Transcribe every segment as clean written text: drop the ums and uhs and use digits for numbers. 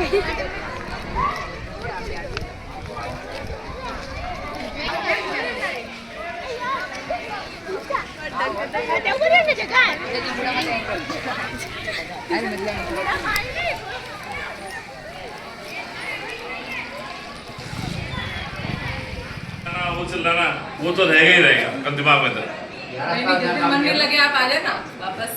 वो चल रहा ना, वो तो रहेगा ही रहेगा कल दिमाग में। तो मन में लगे आप आ जाना वापस।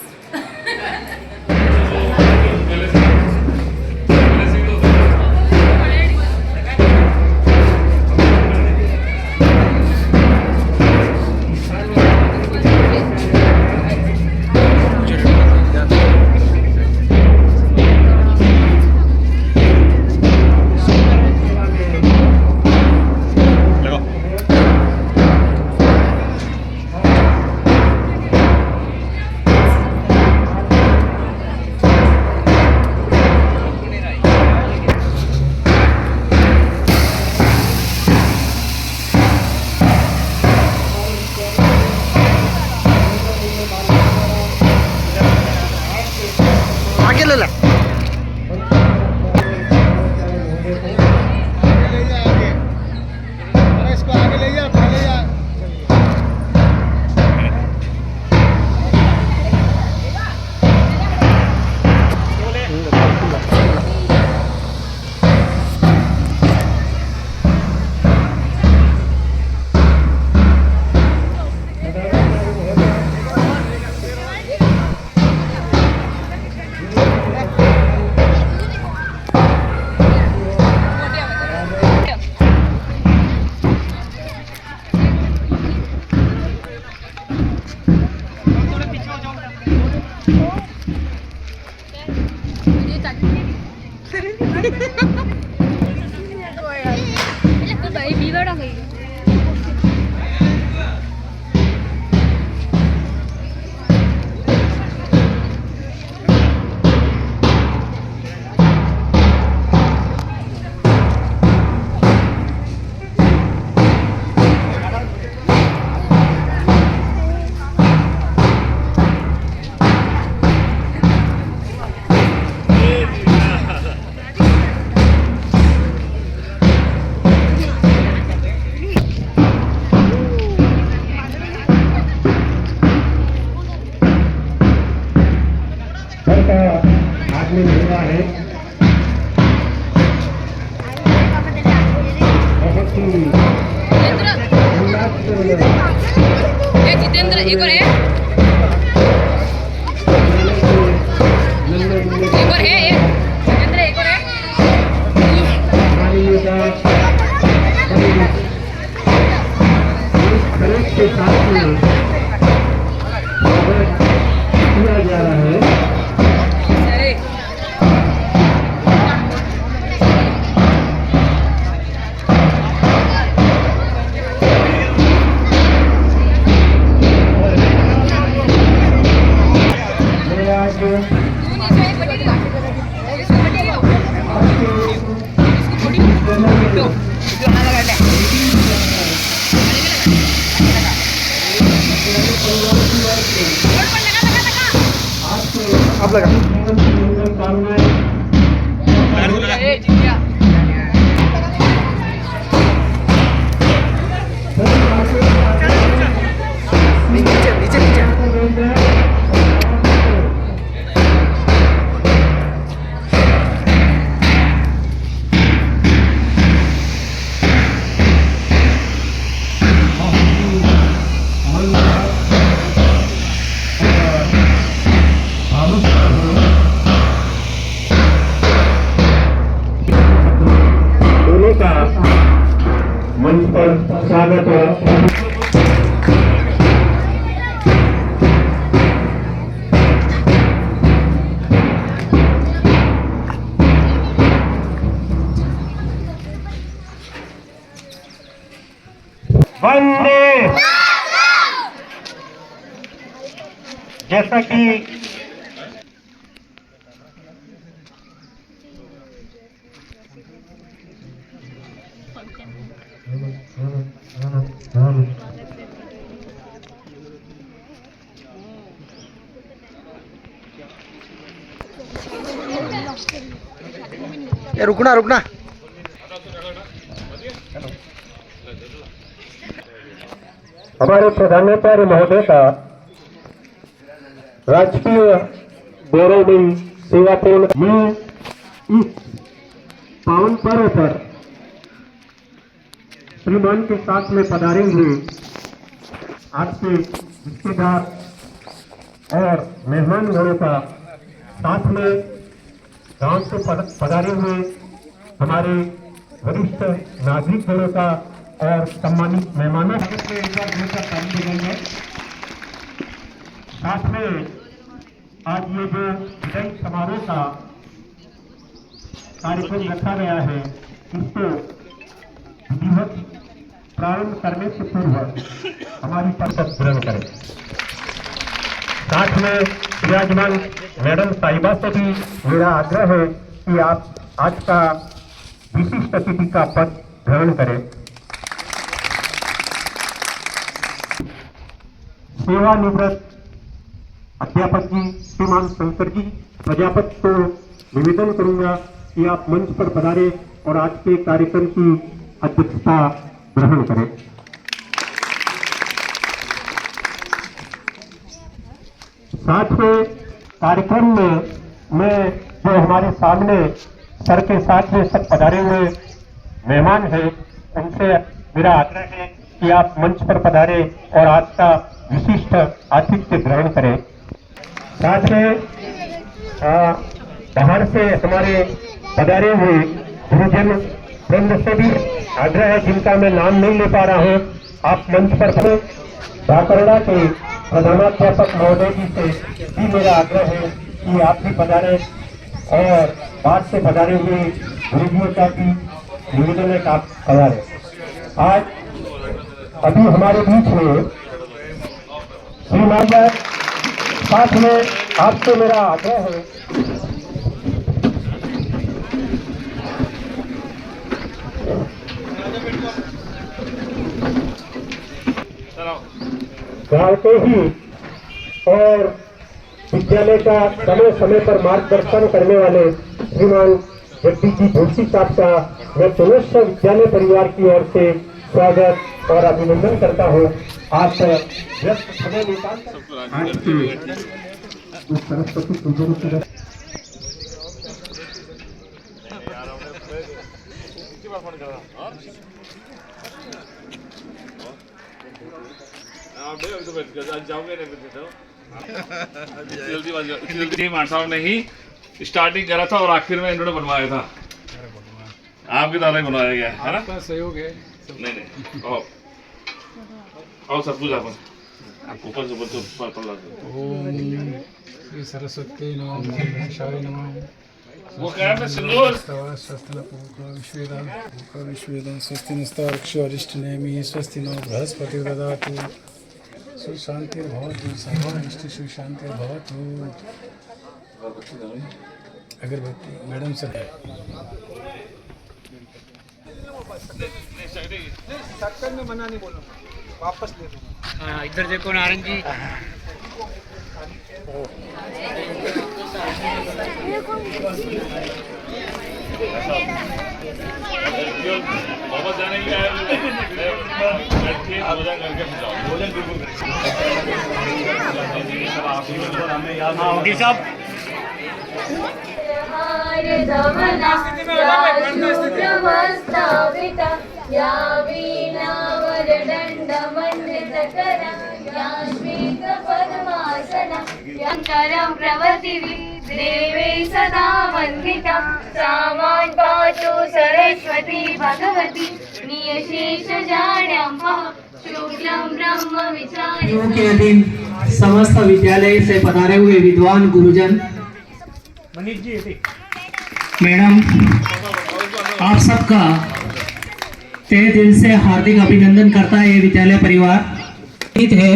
जितेंद्र एक और है, एक और है, जितेंद्र एक और है। के साथ में किया जा रहा है। आप लगा नीचे नीचे नीचे मंच पर स्वागत है। वंदे जैसा कि ये रुकना रुकना। हमारे प्रधानाचार्य महोदय का राजकीय गौरवमयी सेवापूर्ण में इस पावन पर्व पर श्रीमान के साथ में पधारे हुए आपके रिश्तेदार और मेहमानगणों का, साथ में गांव से पधारे हुए हमारे वरिष्ठ नागरिक गणों का और सम्मानित मेहमानों से एक बार जोरदार ताली बजाएंगे। साथ में आज ये जो विदाई समारोह का कार्यक्रम रखा गया है, इसको विधिवत प्रारंभ करने से पूर्व हमारी परिषद ग्रहण करें। साथ में विराजमान मैडम साहिबा से भी मेरा आग्रह है कि आप आज का विशिष्ट अतिथि का पद ग्रहण करें। सेवानिवृत्त अध्यापक जी श्रीमान शंकर जी प्रजापति को निवेदन करूंगा कि आप मंच पर पधारे और आज के कार्यक्रम की अध्यक्षता ग्रहण करें। साथ में कार्यक्रम में मैं जो हमारे सामने सर के साथ में सब पधारे हुए मेहमान हैं, उनसे मेरा आग्रह है कि आप मंच पर पधारे और आज का विशिष्ट आतिथ्य ग्रहण करें। साथ में बाहर से हमारे पधारे हुए गुरुजन वृंद से भी आग्रह है, जिनका मैं नाम नहीं ले पा रहा हूँ, आप मंच पर खड़े। बाकरड़ा के प्रधानाध्यापक महोदय जी से भी मेरा आग्रह है कि आप भी पधारे और बाहर से पधारे हुए गुरुजियों का भी निवेदन है कि आप पधारे। आज अभी हमारे बीच में श्रीमान जी, साथ में आपसे मेरा आग्रह है गाँव के ही और विद्यालय का समय समय पर मार्गदर्शन करने वाले श्रीमान जगदीश जी जोशी साहब का मैं पुनश्च विद्यालय परिवार की ओर से स्वागत और अभिनंदन करता हूँ। आप व्यस्त समय निकाल आज के सरस्वती पूजन की जल्दी मानसाओं ने ही स्टार्टिंग करा था और आखिर में इन्होंने बनवाया था। आपके द्वारा ही बनवाया गया है ना? आपका सहयोग है। नहीं आओ सब कुछ आप ऊपर से ओम श्री सरस्वती नमः। वो कह रहे सिंदूर विश्वेदं स्वस्ति नस्तारक्षो अरिष्ट नेमि स्वस्ति नो बृहस्पति ददातु सुशांतिर्भवतु सर्वानिष्ट सुशांतिर्भवतु। अगरबत्ती मैडम सर शक्कर में मना नहीं बोलो, वापस ले दो। हाँ इधर देखो नारायण जी। वापस जाने के लिए भोजन करके भोजन बिल्कुल साहब देवे सदा वन्दिता सामान् पातु सरस्वती भगवती नियशेषजाड्यां शुक्लं ब्रह्म विचारे के अधीन समस्त विद्यालय से पधारे हुए विद्वान गुरुजन, मैडम आप सबका तहे दिल से हार्दिक अभिनंदन करता है ये विद्यालय परिवार। उम्मीद है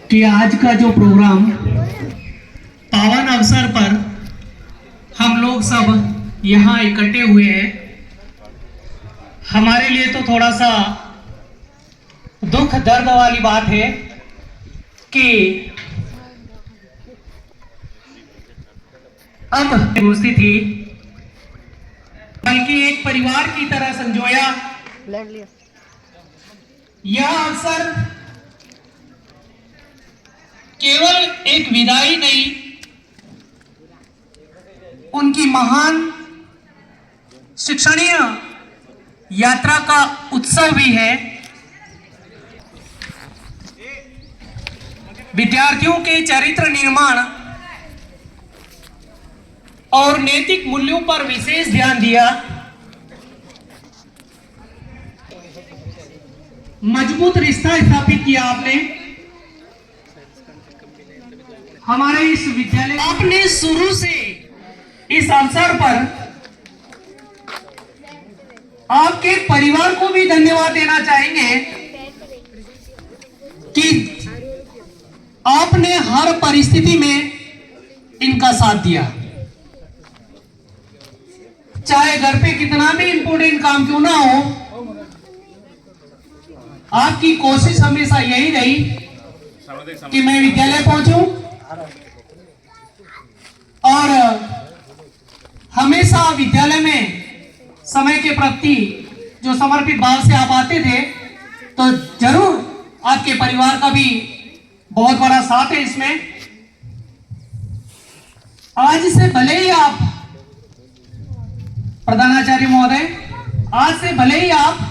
कि आज का जो प्रोग्राम पावन अवसर पर हम लोग सब यहाँ इकट्ठे हुए हैं, हमारे लिए तो थोड़ा सा दुख दर्द वाली बात है कि अब दोस्ती थी परिवार की तरह संजोया। यह अवसर केवल एक विदाई नहीं, उनकी महान शिक्षणीय यात्रा का उत्सव भी है। विद्यार्थियों के चरित्र निर्माण और नैतिक मूल्यों पर विशेष ध्यान दिया। मजबूत रिश्ता स्थापित किया आपने हमारे इस विद्यालय। आपने शुरू से इस अवसर पर आपके परिवार को भी धन्यवाद देना चाहेंगे कि आपने हर परिस्थिति में इनका साथ दिया, चाहे घर पे कितना भी इंपॉर्टेंट काम क्यों ना हो। आपकी कोशिश हमेशा यही रही कि मैं विद्यालय पहुंचूं और हमेशा विद्यालय में समय के प्रति जो समर्पित भाव से आप आते थे, तो जरूर आपके परिवार का भी बहुत बड़ा साथ है इसमें। आज से भले ही आप प्रधानाचार्य महोदय, आज से भले ही आप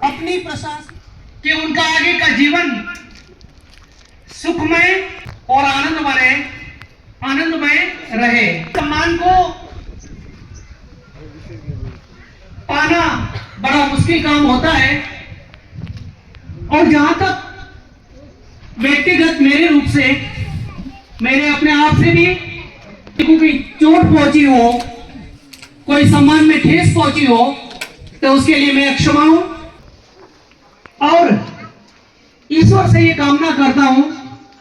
अपनी प्रशासन के उनका आगे का जीवन सुखमय और आनंदमय रहे। सम्मान को पाना बड़ा मुश्किल काम होता है और जहां तक व्यक्तिगत मेरे रूप से, मेरे अपने आप से भी कोई चोट पहुंची हो, कोई सम्मान में ठेस पहुंची हो, तो उसके लिए मैं क्षमा हूं और ईश्वर से ये कामना करता हूं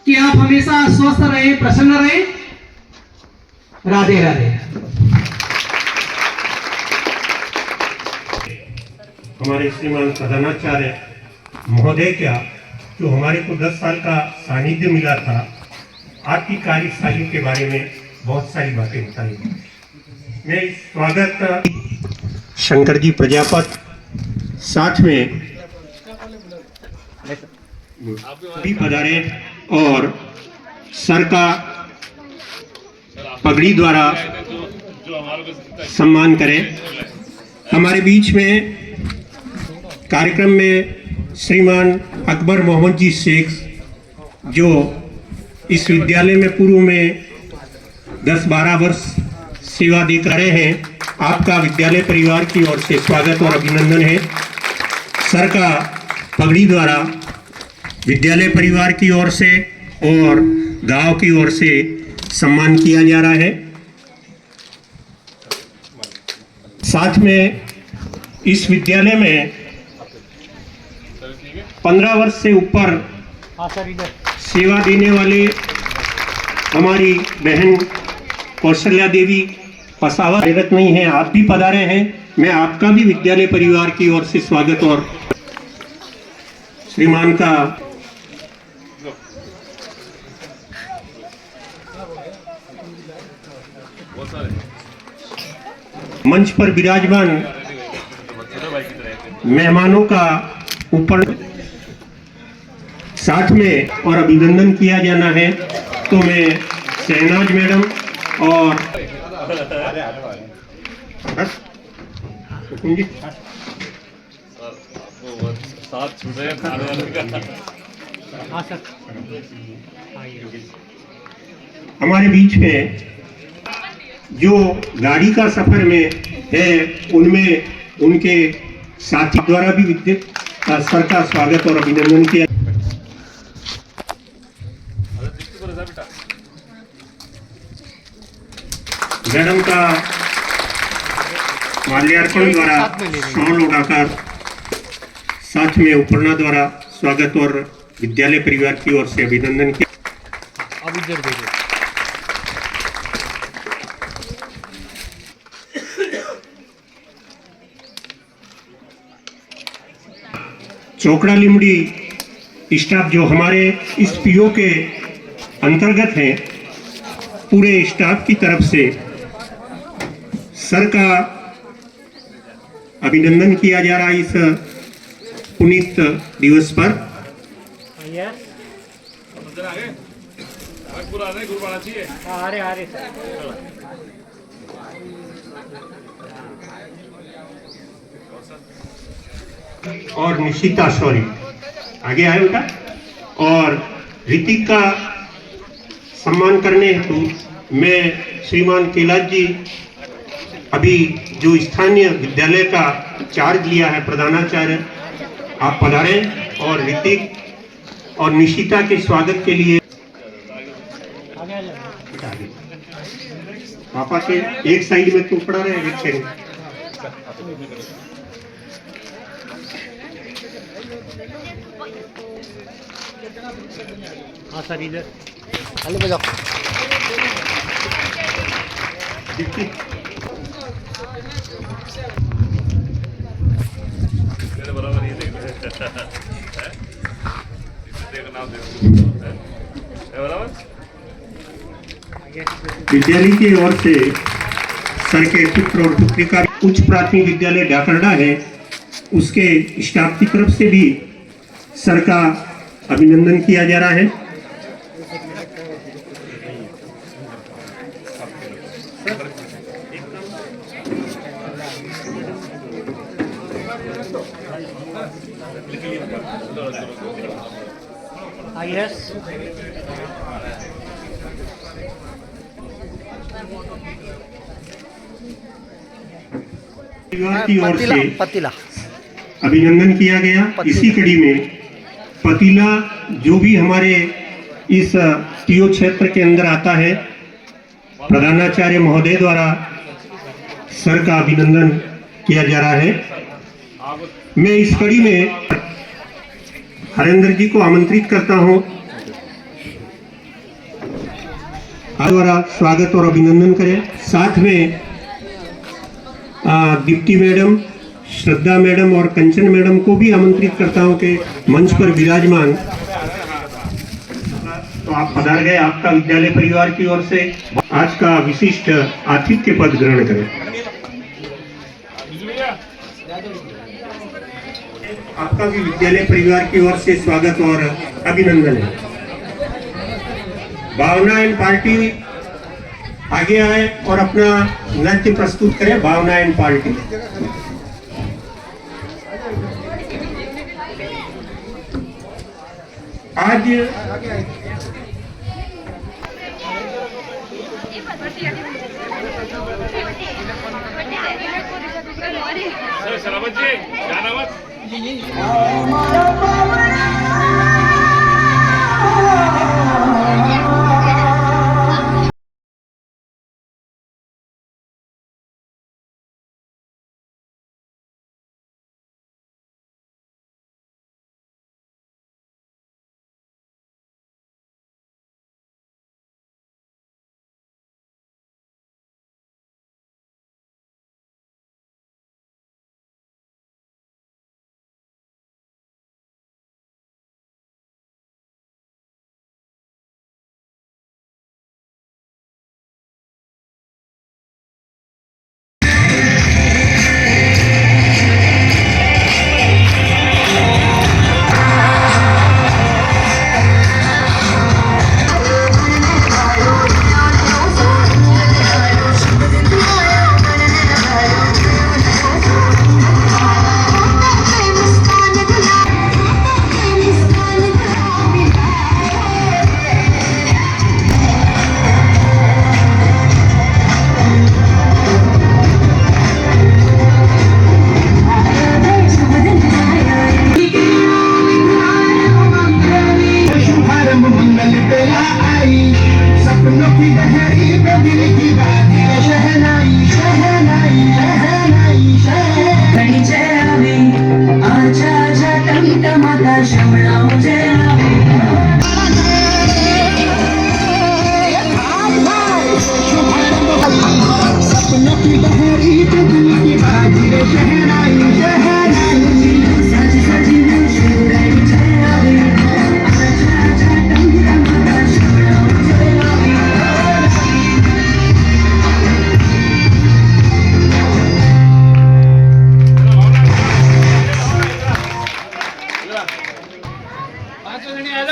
कि आप हमेशा स्वस्थ रहे, प्रसन्न रहे। राधे राधे। हमारे श्रीमान प्रधानाचार्य महोदय क्या जो हमारे को 10 साल का सानिध्य मिला था, आपकी कार्यशैली के बारे में बहुत सारी बातें बताई। मैं स्वागत शंकर जी प्रजापत, साथ में भी पधारे और सर का पगड़ी द्वारा सम्मान करें। हमारे बीच में कार्यक्रम में श्रीमान अकबर मोहम्मद जी शेख, जो इस विद्यालय में पूर्व में 10-12 वर्ष सेवा दे रहे हैं, आपका विद्यालय परिवार की ओर से स्वागत और अभिनंदन है। सर का पगड़ी द्वारा विद्यालय परिवार की ओर से और गांव की ओर से सम्मान किया जा रहा है। साथ में इस विद्यालय में 15 वर्ष से ऊपर सेवा देने वाले हमारी बहन कौशल्या देवी पसावा जगत नहीं है, आप भी पधारे हैं। मैं आपका भी विद्यालय परिवार की ओर से स्वागत और श्रीमान का मंच पर विराजमान मेहमानों का ऊपर साथ में और अभिनंदन किया जाना है। तो मैं शहनाज मैडम और हमारे बीच में जो गाड़ी का सफर में है, उनमें उनके साथी द्वारा भी सर का स्वागत और अभिनंदन किया। मैडम का माल्यार्पण द्वारा सौन उड़ाकर साथ में उपरना द्वारा स्वागत और विद्यालय परिवार की ओर से अभिनंदन किया। चोकड़ा लिमड़ी स्टाफ जो हमारे इस पीओ के अंतर्गत हैं, पूरे स्टाफ की तरफ से सर का अभिनंदन किया जा रहा है इस पुनीत दिवस पर। मंदिर आ गए? पूरा आ रहे गुरुबाड़ा चाहिए। और निशिता सॉरी आगे आए बेटा। और ऋतिक का सम्मान करने हेतु मैं श्रीमान कैलाश जी अभी जो स्थानीय विद्यालय का चार्ज लिया है प्रधानाचार्य, आप पधारें और ऋतिक और निशिता के स्वागत के लिए पापा के एक साइड में तो पड़ा रहे, एक साइड में। हाँ सर इधर मेरे बराबर ये देख नाम बराबर। विद्यालय की ओर से सर के पुत्र और पुत्री का उच्च प्राथमिक विद्यालय डाकरडा है, उसके स्टाफ की तरफ से भी सर का अभिनंदन किया जा रहा है। परिवार की ओर से अभिनंदन किया गया। इसी कड़ी में पतीला जो भी हमारे इस टीओ क्षेत्र के अंदर आता है, प्रधानाचार्य महोदय द्वारा सर का अभिनंदन किया जा रहा है। मैं इस कड़ी में हरेंद्र जी को आमंत्रित करता हूं, द्वारा स्वागत और अभिनंदन करें। साथ में दीप्ति मैडम, श्रद्धा मैडम और कंचन मैडम को भी आमंत्रित करता हूं कि मंच पर विराजमान। तो आप पधार गए, आपका विद्यालय परिवार की ओर से आज का विशिष्ट आतिथ्य पद ग्रहण करें। आपका भी विद्यालय परिवार की ओर से स्वागत और अभिनंदन है। भावना एंड पार्टी आगे आए और अपना नृत्य प्रस्तुत करें। भावना एंड पार्टी आज शराबत जी गाना मत।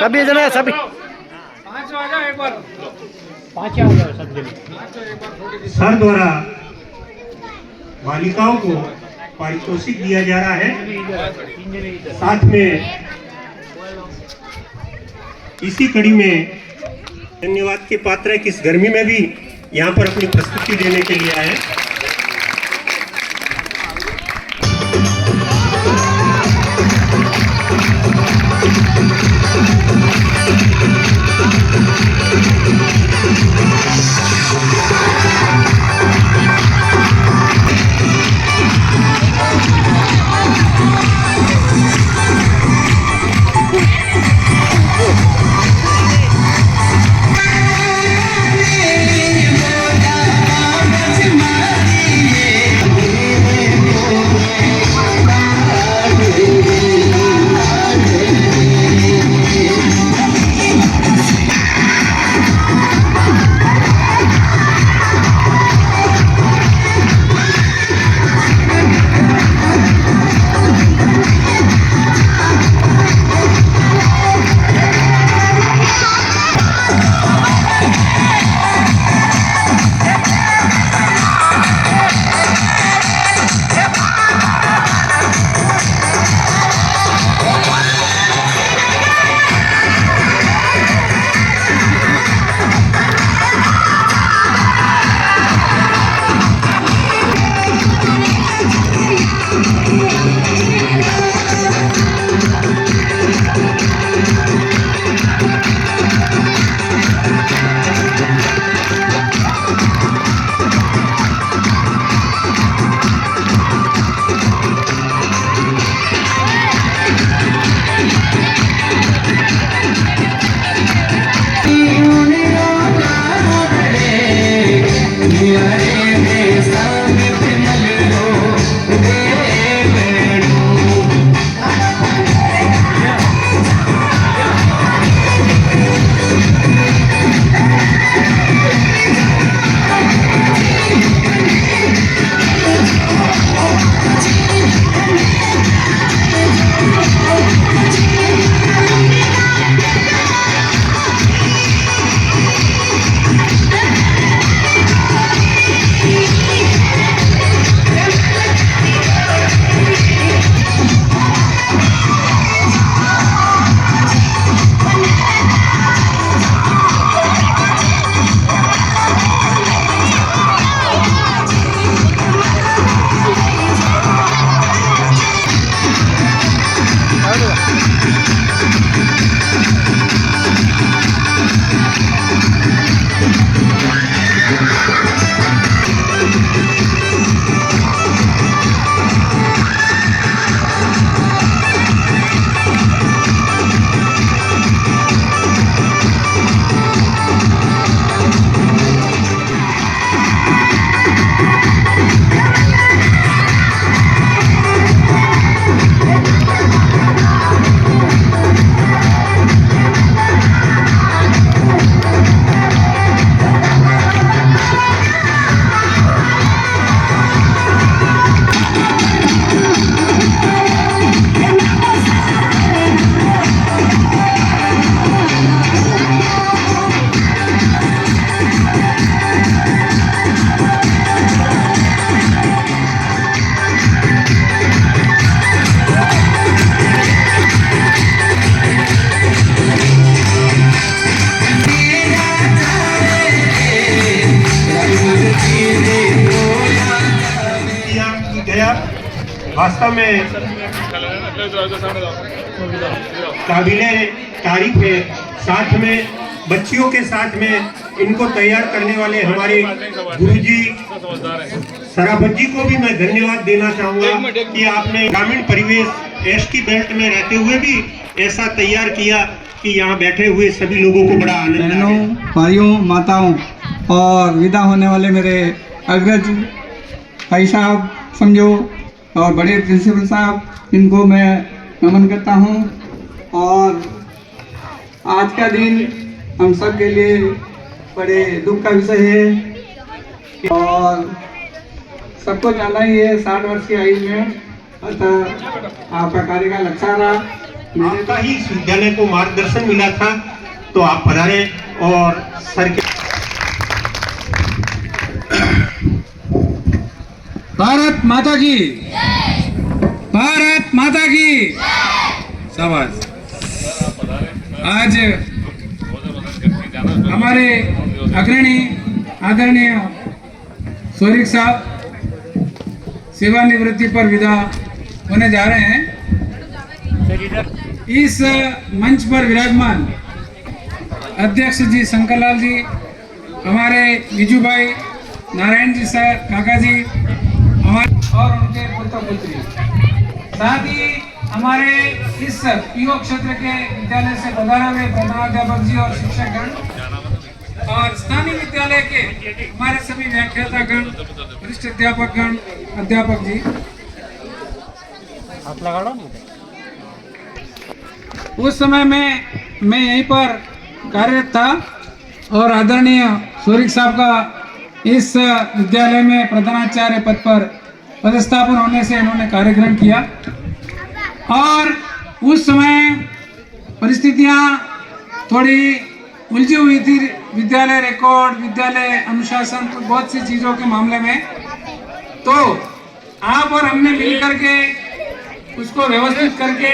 सभी जना सभी पाँच आ जाओ एक बार। सर द्वारा बालिकाओं को पारितोषिक दिया जा रहा है। साथ में इसी कड़ी में धन्यवाद के पात्र है कि इस गर्मी में भी यहाँ पर अपनी प्रस्तुति देने के लिए आए। वास्तव में काबिले तारीफ है। साथ में बच्चियों के साथ में इनको तैयार करने वाले हमारे गुरुजी सराफत जी को भी मैं धन्यवाद देना चाहूँगा कि आपने ग्रामीण परिवेश एसटी बेल्ट में रहते हुए भी ऐसा तैयार किया कि यहाँ बैठे हुए सभी लोगों को बड़ा आनंद। बहनों, भाइयों, माताओं और विदा होने वाले मेरे अग्रज भाई साहब समझो और बड़े प्रिंसिपल साहब, इनको मैं नमन करता हूँ। और आज का दिन हम सब के लिए बड़े दुख का विषय है और सबको जाना ही है 60 वर्ष की आयु में। अतः आपका कार्य का लक्ष्य रहा आपका ही इस विद्यालय को मार्गदर्शन मिला था, तो आप पधारे और सर के भारत माता की, भारत माता की शाबाश। आज हमारे अग्रणी आदरणीय सोरिक साहब सेवानिवृत्ति पर विदा होने जा रहे हैं। इस मंच पर विराजमान अध्यक्ष जी शंकरलाल जी, हमारे विजू भाई, नारायण जी सर, काका जी, हमारे और उनके पुत्र पुत्री, साथ ही हमारे इस पीओ क्षेत्र के विद्यालय से पधारे हुए प्रधानाध्यापक जी और शिक्षकगण और स्थानीय विद्यालय के हमारे सभी व्याख्यातागण, वरिष्ठ अध्यापकगण, अध्यापक जी। उस समय में मैं यहीं पर कार्यरत था और आदरणीय सोरिक साहब का इस विद्यालय में प्रधानाचार्य पद पर पदस्थापन होने से इन्होंने कार्य ग्रहण किया और उस समय परिस्थितियां थोड़ी उलझी हुई थी, विद्यालय रिकॉर्ड, विद्यालय अनुशासन, बहुत सी चीज़ों के मामले में। तो आप और हमने मिल करके उसको व्यवस्थित करके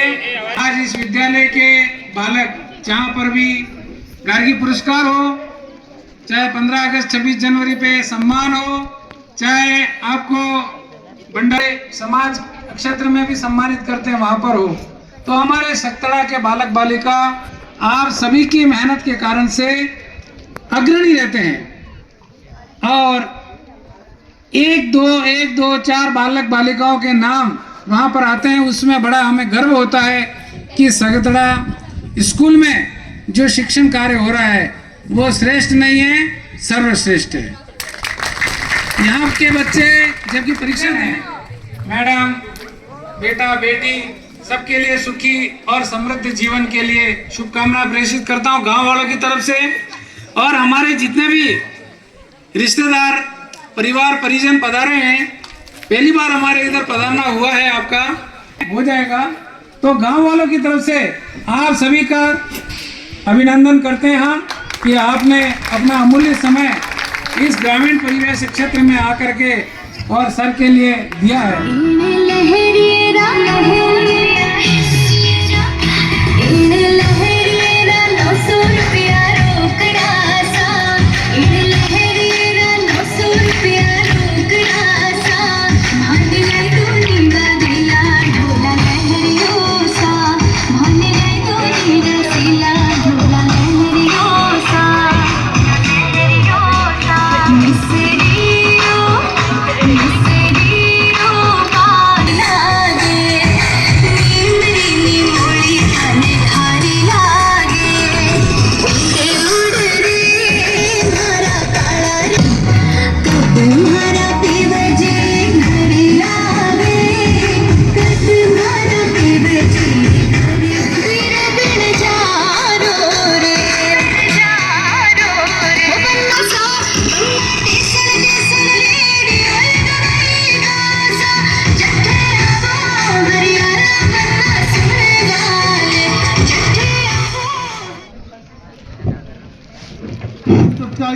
आज इस विद्यालय के बालक, जहाँ पर भी गार्गी पुरस्कार हो, चाहे 15 अगस्त 26 जनवरी पे सम्मान हो, चाहे आपको भंडारे समाज क्षेत्र में भी सम्मानित करते हैं वहाँ पर हो, तो हमारे सतड़ा के बालक बालिका आप सभी की मेहनत के कारण से अग्रणी रहते हैं और एक दो चार बालक बालिकाओं के नाम वहाँ पर आते हैं। उसमें बड़ा हमें गर्व होता है कि सगतड़ा स्कूल में जो शिक्षण कार्य हो रहा है वो श्रेष्ठ नहीं है, सर्वश्रेष्ठ है। यहाँ के बच्चे जबकि परीक्षा है, मैडम, बेटा, बेटी सबके लिए सुखी और समृद्ध जीवन के लिए शुभकामनाएं प्रेषित करता हूँ गांव वालों की तरफ से। और हमारे जितने भी रिश्तेदार, परिवार, परिजन पधारे हैं, पहली बार हमारे इधर पधारना हुआ है, आपका हो जाएगा, तो गांव वालों की तरफ से आप सभी का अभिनंदन करते हैं हम कि आपने अपना अमूल्य समय इस ग्रामीण परिवेश क्षेत्र में आकर के और सर के लिए दिया है।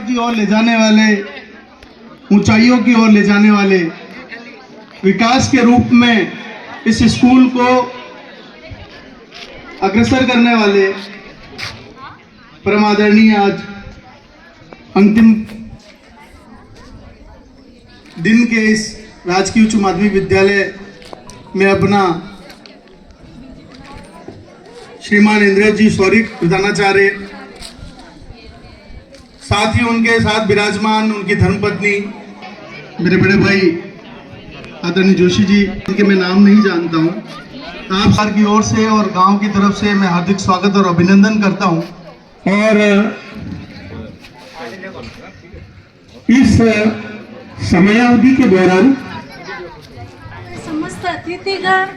की ओर ले जाने वाले, ऊंचाइयों की ओर ले जाने वाले, विकास के रूप में इस स्कूल को अग्रसर करने वाले परम आदरणीय आज अंतिम दिन के इस राजकीय उच्च माध्यमिक विद्यालय में अपना श्रीमान इंद्रेश जी सौरिक प्रधानाचार्य, साथ ही उनके साथ विराजमान उनकी धर्मपत्नी, मेरे बड़े भाई आदरणीय जोशी जी, इनके मैं नाम नहीं जानता हूं, आप सर की ओर से और गांव की तरफ से मैं हार्दिक स्वागत और अभिनंदन करता हूं। और इस समयावधि के दौरान समस्त अतिथिगण,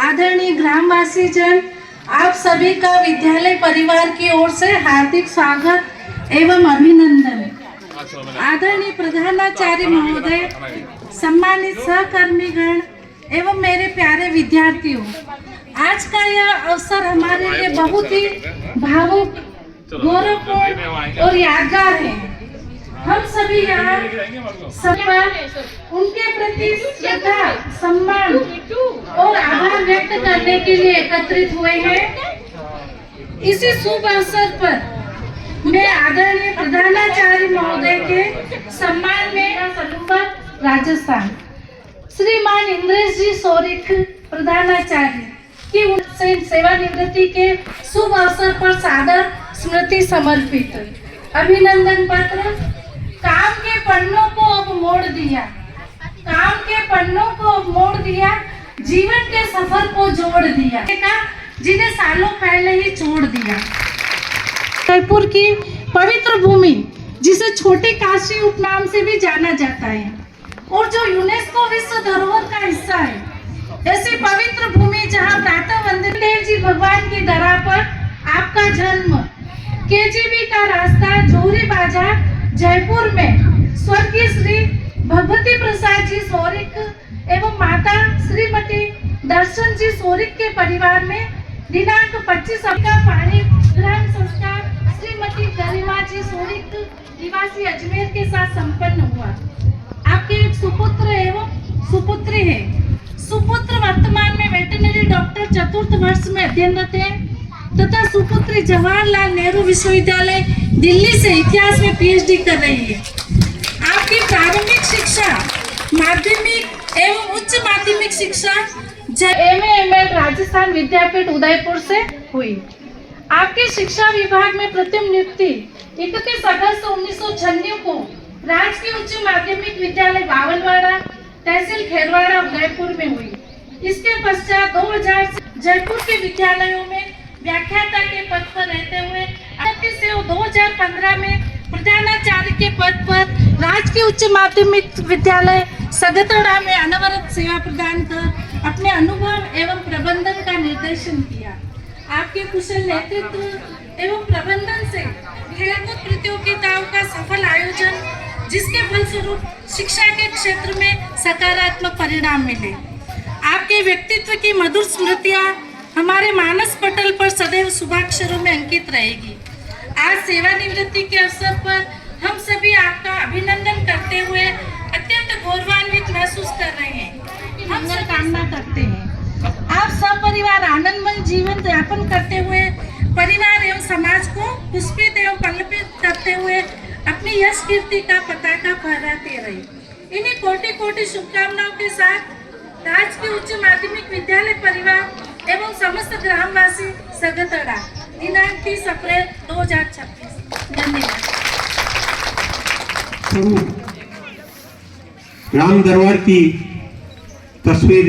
आदरणीय ग्रामवासी जन, आप सभी का विद्यालय परिवार की ओर से हार्दिक स्वागत एवं अभिनंदन। आदरणीय प्रधानाचार्य महोदय, सम्मानित सहकर्मीगण एवं मेरे प्यारे विद्यार्थियों, आज का यह अवसर हमारे लिए बहुत ही भावुक, गौरवपूर्ण और यादगार है। हम सभी यहाँ उनके प्रति श्रद्धा, सम्मान और आभार व्यक्त करने के लिए एकत्रित हुए हैं। इसी शुभ अवसर पर मैं आदरणीय प्रधानाचार्य महोदय के सम्मान में राजस्थान श्रीमान इंद्रेश जी सोरिक प्रधानाचार्य की उनसे सेवानिवृत्ति के शुभ अवसर पर सादर स्मृति समर्पित अभिनंदन पत्र। काम के पन्नों को अब मोड़ दिया, काम के पन्नों को अब मोड़ दिया, जीवन के सफर को जोड़ दिया, जिन्हें सालों पहले ही छोड़ दिया। जयपुर की पवित्र भूमि, जिसे छोटी काशी उपनाम से भी जाना जाता है और जो यूनेस्को विश्व धरोहर का हिस्सा है, ऐसी पवित्र भूमि जहां प्रातः वंदनीय देव जी भगवान की धरा पर आपका जन्म, केजीबी का रास्ता, जोहरी बाजार जयपुर में स्वर्गीय श्री भगवती प्रसाद जी सोरिक एवं माता श्रीमती दर्शन जी सोरिक के परिवार में दिनांक 25 का पाणी ग्रहण संस्कार श्रीमती गरिमा जी सोरिक निवासी अजमेर के साथ संपन्न हुआ। आपके एक सुपुत्र एवं सुपुत्री है। सुपुत्र वर्तमान में वेटरनरी डॉक्टर चतुर्थ वर्ष में अध्ययनरत है तथा सुपुत्री जवाहरलाल नेहरू विश्वविद्यालय दिल्ली से इतिहास में पीएचडी कर रही है। आपकी प्रारंभिक शिक्षा, माध्यमिक एवं उच्च माध्यमिक शिक्षा एमए राजस्थान विद्यापीठ उदयपुर से हुई। आपकी शिक्षा विभाग में प्रथम नियुक्ति 31 अगस्त 1996 को राजकीय उच्च माध्यमिक विद्यालय बावलवाड़ा, तहसील खेरवाड़ा, उदयपुर में हुई। इसके पश्चात 2000 जयपुर के विद्यालयों में व्याख्याता के पद पर रहते हुए 2015 में प्रधानाचार्य के पद पर राजकीय उच्च माध्यमिक विद्यालय सगतड़ा में अनवरत सेवा प्रदान कर अपने अनुभव एवं प्रबंधन का निर्देशन किया। आपके कुशल नेतृत्व एवं प्रबंधन से खेलकूद प्रतियोगिताओं का सफल आयोजन, जिसके फलस्वरूप शिक्षा के क्षेत्र में सकारात्मक परिणाम मिले। आपके व्यक्तित्व की मधुर स्मृतियां हमारे मानस पटल पर सदैव शुभाक्षरों में अंकित रहेगी। आज सेवानिवृत्ति के अवसर पर हम सभी आपका अभिनंदन करते हुए अत्यंत गौरवान्वित महसूस कर रहे हैं। हम कामना करते हैं आप सब परिवार आनंदमय जीवन यापन करते हुए परिवार एवं समाज को पुष्पित एवं पल्लवित करते हुए अपनी यश कीर्ति का पताका फहराते रहे। इन्हीं कोटि कोटि शुभकामनाओं के साथ राजकीय उच्च माध्यमिक विद्यालय परिवार एवं समस्त ग्रामवासी सगतड़ा दिनांक 30 अप्रैल 2026। धन्यवाद। राम दरबार की तस्वीर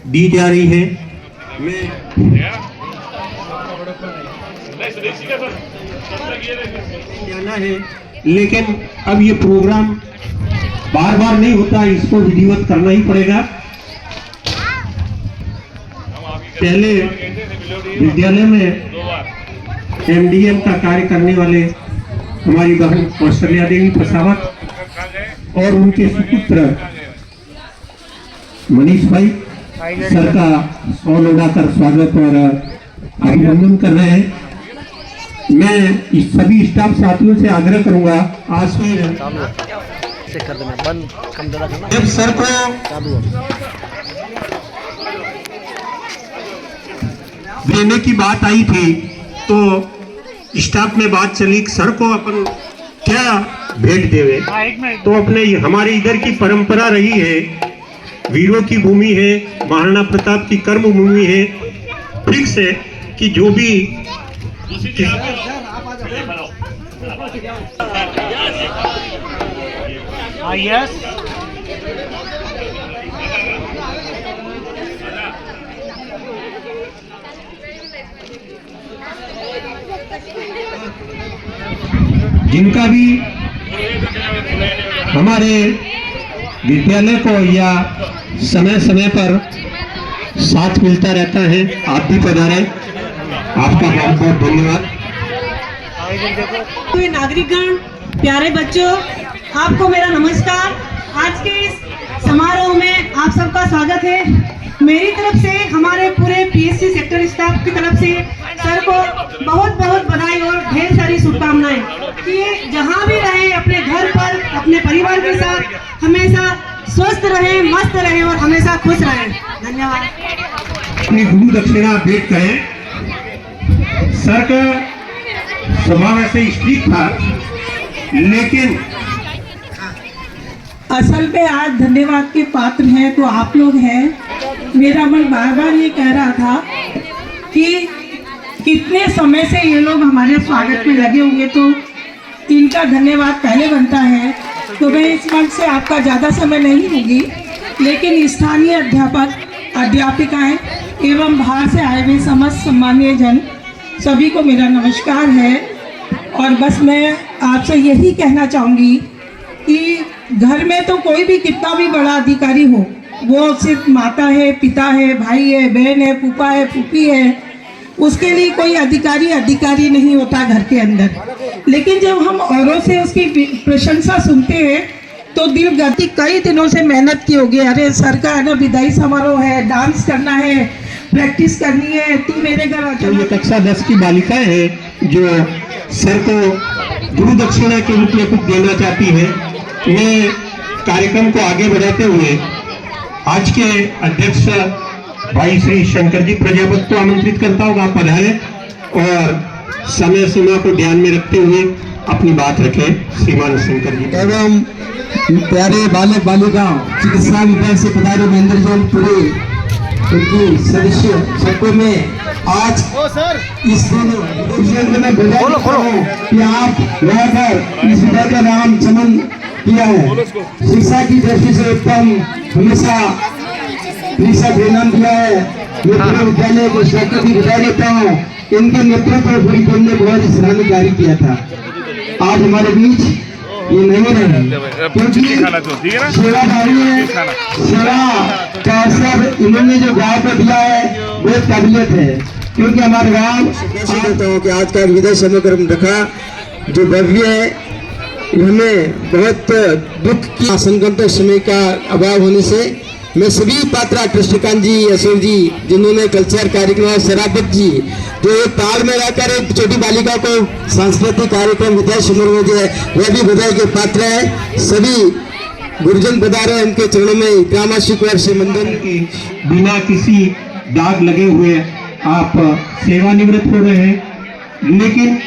दी जा रही है। मैं जाना है, लेकिन अब ये प्रोग्राम बार बार नहीं होता, इसको विधिवत करना ही पड़ेगा। पहले विद्यालय में एमडीएम का कार्य करने वाले हमारी बहन कौशल्या देवी प्रसावत और उनके सुपुत्र मनीष भाई सर का सौ लौटाकर स्वागत और अभिनंदन कर रहे हैं। मैं इस सभी स्टाफ साथियों से आग्रह करूंगा, आज जब सर को देने की बात आई थी तो स्टाफ में बात चली सर को अपन क्या भेंट देवे, तो अपने हमारे इधर की परंपरा रही है, वीरों की भूमि है, महाराणा प्रताप की कर्म भूमि है, फिक्स है कि जो भी यस जिनका भी हमारे विद्यालय को या समय समय पर साथ मिलता रहता है, आप भी पधारें। आपका बहुत बहुत धन्यवाद। नागरिकगण, प्यारे बच्चों, आपको मेरा नमस्कार। आज के इस समारोह में आप सबका स्वागत है। मेरी तरफ से, हमारे पूरे पीएससी सेक्टर स्टाफ की तरफ से सर को बहुत बहुत बधाई और ढेर सारी शुभकामनाएं कि ये जहाँ भी रहे अपने घर पर अपने परिवार के साथ हमेशा स्वस्थ रहे, मस्त रहे और हमेशा खुश रहे। धन्यवाद। अपनी गुरु दक्षिणा भेंट करें। सर का स्वभाव ऐसे स्ट्रिक्ट था, लेकिन असल में आज धन्यवाद के पात्र हैं तो आप लोग हैं। मेरा मन बार बार ये कह रहा था कि कितने समय से ये लोग हमारे स्वागत में लगे होंगे, तो इनका धन्यवाद पहले बनता है। तो मैं इस मंच से आपका ज़्यादा समय नहीं लूँगी, लेकिन स्थानीय अध्यापक, अध्यापिकाएं एवं बाहर से आए हुए समस्त सम्मानीय जन सभी को मेरा नमस्कार है। और बस मैं आपसे यही कहना चाहूँगी कि घर में तो कोई भी कितना भी बड़ा अधिकारी हो, वो सिर्फ माता है, पिता है, भाई है, बहन है, फूफा है, फूफी है, उसके लिए कोई अधिकारी नहीं होता घर के अंदर। लेकिन जब हम औरों से उसकी प्रशंसा सुनते हैं तो दिल गति कई दिनों से मेहनत की होगी, अरे सर का है ना विदाई समारोह है, डांस करना है, प्रैक्टिस करनी है, तू मेरे घर आ जा। ये कक्षा 10 की बालिकाएं हैं जो सर को गुरु दक्षिणा के रूप में कुछ देना चाहती है। ये कार्यक्रम को आगे बढ़ाते हुए आज के अध्यक्ष भाई श्री शंकर जी प्रजापति को आमंत्रित करता हूँ, आप पधारे और समय सीमा को ध्यान में रखते हुए अपनी बात रखें। श्रीमान शंकर जी एवं प्यारे बालक बालिकाओं, चिकित्सा विभाग से पधारे महेंद्र जैन पूरे उनकी सदस्य सबको में आज इस दिन में बधाई देता हूं कि आप यहाँ पर इस विद्यालय का नाम चमन किया है। शिक्षा की दृष्टि से उत्तम हमेशा शिक्षा परिणाम दिया है। मैं पूरे विद्यालय को स्वागत की बधाई देता हूँ। इनके नेतृत्व पर पूरी टीम ने बहुत ही सराहनीय कार्य किया था। आज हमारे बीच ये नहीं रहे क्योंकि सेवादारी है, सेवा का असर इन्होंने जो गाँव को दिया है वो काबिलियत है। क्योंकि हमारे गाँव कहता हूँ कि आज का विदाई समारोह रखा जो भव्य है, हमें बहुत दुख की संकट समय का अभाव होने से मैं सभी पात्रा कृष्णकांत जी, अशोक जी जिन्होंने कल्चर कार्यक्रम, शराबत जी जो एक ताल में रहकर एक छोटी बालिका को सांस्कृतिक कार्यक्रम विदाई समारोह में जो है वह भी बधाई के पात्र है। सभी गुरुजन पधारे, उनके चरणों में ग्रामाशिक वर्ष से मंदन की बिना किसी दाग लगे हुए आप सेवानिवृत्त हो रहे हैं, लेकिन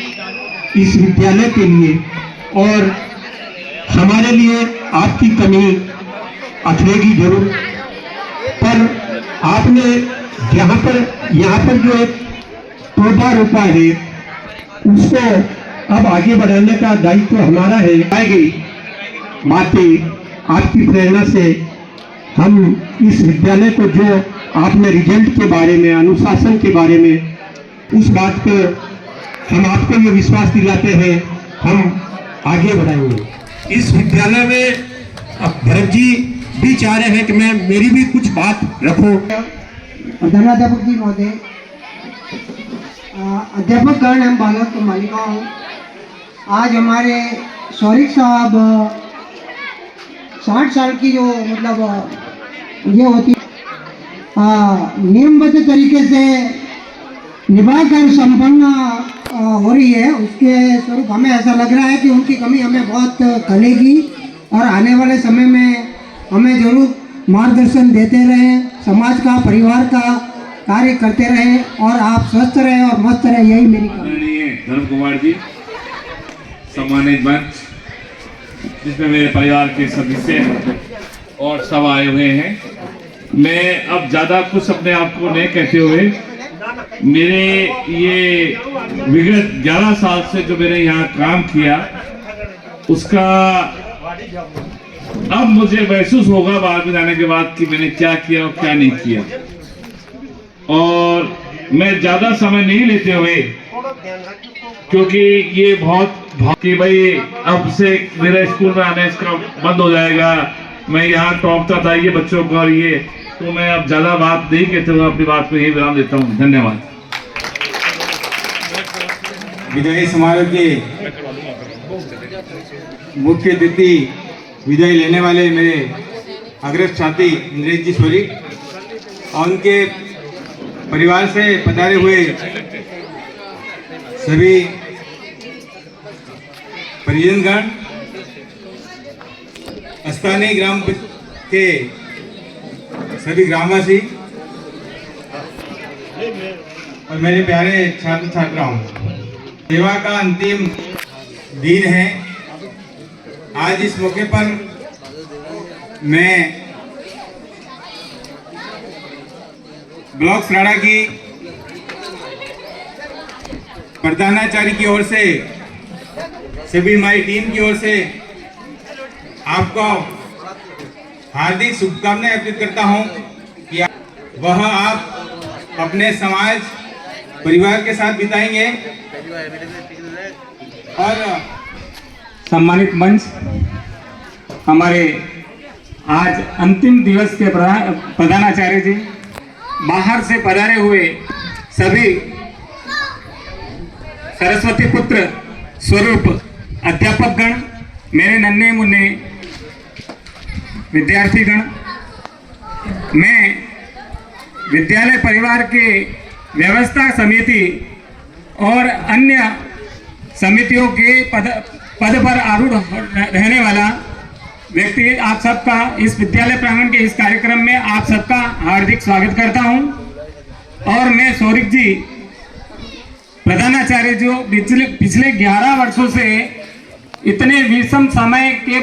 इस विद्यालय के लिए और हमारे लिए आपकी कमी अखरेगी जरूर, पर आपने यहाँ पर जो एक पौधा रोपा है उसको अब आगे बढ़ाने का दायित्व हमारा है। आएगी बातें आपकी प्रेरणा से हम इस विद्यालय को जो आपने रिजल्ट के बारे में, अनुशासन के बारे में, उस बात को हम आपको ये विश्वास दिलाते हैं हम आगे बढ़ाएंगे। इस विद्यालय में भरत जी भी चाह रहे हैं कि मैं मेरी भी कुछ बात रखूं। प्रधानाध्यापक जी महोदय, अध्यापक गण एवं बालक बालिकाओं, आज हमारे शौरिक साहब 60 साल की जो मतलब ये होती नियमबद्ध तरीके से निभाकर संपन्न हो रही है, उसके स्वरूप हमें ऐसा लग रहा है कि उनकी कमी हमें बहुत खलेगी और आने वाले समय में हमें जरूर मार्गदर्शन देते रहें, समाज का, परिवार का कार्य करते रहें और आप स्वस्थ रहें और मस्त रहें, यही मेरी धर्म कुमार जी सम्मानित मंच, जिसमें मेरे परिवार के सदस्य और सब आए हुए हैं। मैं अब ज़्यादा कुछ अपने आप को नहीं कहते हुए, मेरे ये विगत 11 साल से जो मैंने यहाँ काम किया उसका अब मुझे महसूस होगा बाद में जाने के बाद कि मैंने क्या किया और क्या नहीं किया। और मैं ज़्यादा समय नहीं लेते हुए, क्योंकि ये बहुत कि भाई अब से मेरा स्कूल में आने इसका बंद हो जाएगा, मैं यहाँ टॉपता था ये बच्चों को, और ये तो मैं अब ज़्यादा बात नहीं कहते हुए अपनी बात को यही विराम देता हूँ। धन्यवाद। विदाई समारोह के मुख्य अतिथि, विदाई लेने वाले मेरे अग्रज छात्री इंद्रेश जी सोरिक और उनके परिवार से पधारे हुए सभी परिजनगण, स्थानीय ग्राम के सभी ग्रामवासी और मेरे प्यारे छात्र छात्राओं, सेवा का अंतिम दिन है। आज इस मौके पर मैं ब्लॉक सराड़ा की प्रधानाचार्य की ओर से, सभी हमारी टीम की ओर से आपको हार्दिक शुभकामनाएं अर्पित करता हूं कि वह आप अपने समाज परिवार के साथ बिताएंगे। और सम्मानित मंच, हमारे आज अंतिम दिवस के प्रधानाचार्य जी, बाहर से पधारे हुए सभी सरस्वती पुत्र स्वरूप अध्यापकगण, मेरे नन्हे मुन्ने विद्यार्थीगण, मैं विद्यालय परिवार के व्यवस्था समिति और अन्य समितियों के पद पर आरूढ़ रहने वाला व्यक्ति आप सबका इस विद्यालय प्रांगण के इस कार्यक्रम में आप सबका हार्दिक स्वागत करता हूं। और मैं सोरिक जी प्रधानाचार्य जो पिछले 11 वर्षों से इतने विषम समय के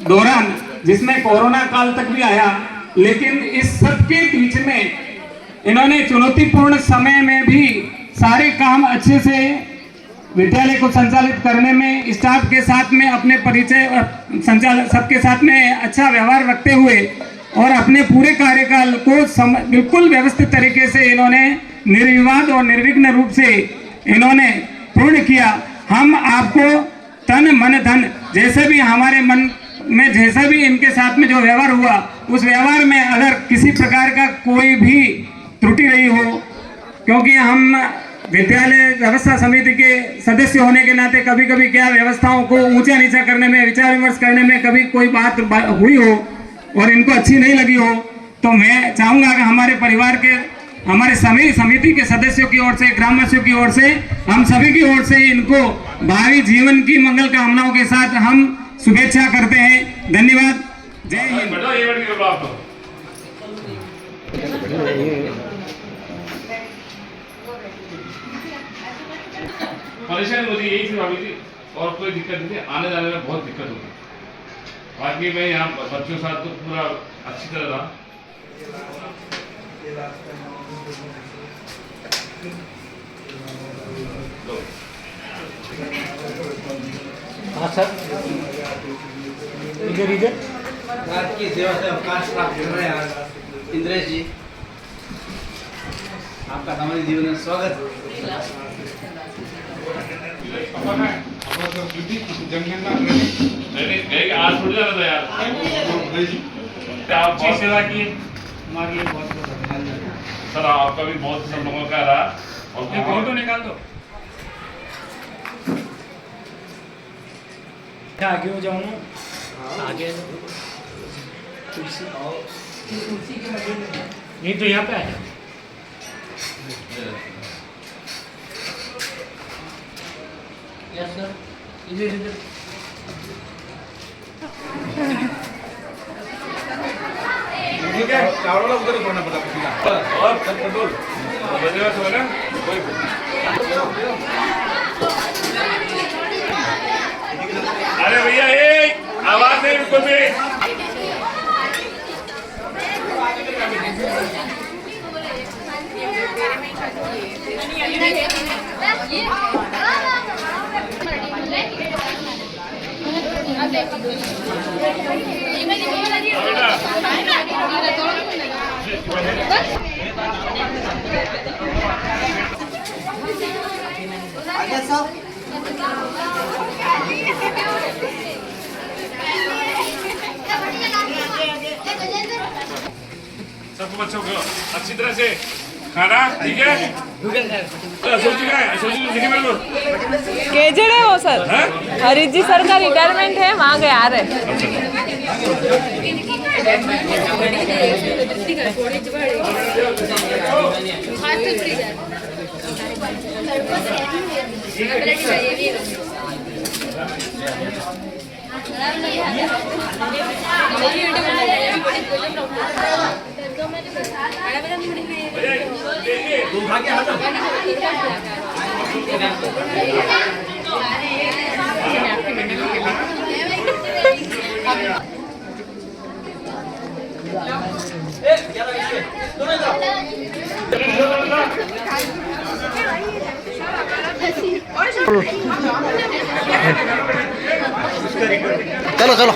दौरान, जिसमें कोरोना काल तक भी आया, लेकिन इस सब के बीच में इन्होंने चुनौतीपूर्ण समय में भी सारे काम अच्छे से विद्यालय को संचालित करने में, स्टाफ के साथ में अपने परिचय संचालन सबके साथ में अच्छा व्यवहार रखते हुए और अपने पूरे कार्यकाल को बिल्कुल व्यवस्थित तरीके से इन्होंने निर्विवाद और निर्विघ्न रूप से इन्होंने पूर्ण किया। हम आपको तन मन धन, जैसे भी हमारे मन में जैसा भी इनके साथ में जो व्यवहार हुआ, उस व्यवहार में अगर किसी प्रकार का कोई भी त्रुटि रही हो, क्योंकि हम विद्यालय व्यवस्था समिति के सदस्य होने के नाते कभी कभी क्या व्यवस्थाओं को ऊंचा नीचा करने में, विचार विमर्श करने में कभी कोई बात हुई हो और इनको अच्छी नहीं लगी हो, तो मैं चाहूँगा कि हमारे परिवार के, हमारे समिति के सदस्यों की ओर से, ग्रामवासियों की ओर से, हम सभी की ओर से इनको भावी जीवन की मंगल कामनाओं के साथ हम शुभेच्छा करते हैं। धन्यवाद। जय हिंद। परेशानी मुझे यही थी भाभी जी, और कोई दिक्कत नहीं थी। आने जाने में बहुत दिक्कत होती, बाकी मैं यहाँ बच्चों के साथ तो पूरा अच्छी तरह रहा। हाँ सर, इधर आपकी सेवा से अवकाश प्राप्त कर रहे हैं इंद्रेश जी, आपका हमारे जीवन में स्वागत। नहीं, आज थोड़ी जाना था यार, आप बहुत सेवा की हमारे लिए, बहुत बहुत सर, आपका भी बहुत संभव का रहा। और कौन तो निकाल दो, आगे हो जाऊँ, आगे नहीं तो यहाँ पे आ जाओ। यस सर, इधर इधर। ठीक है, चावल उधर ही करना पड़ता है। और कंट्रोल बजेगा तो ना कोई। अरे भैया, एक आवाज नहीं बिल्कुल भी। सबको बच्चों को अच्छी तरह से खाना, ठीक है? केजड़ है वो सर, हरित जी सर का रिटायरमेंट है, वहाँ गए आ रहे। चलो चलो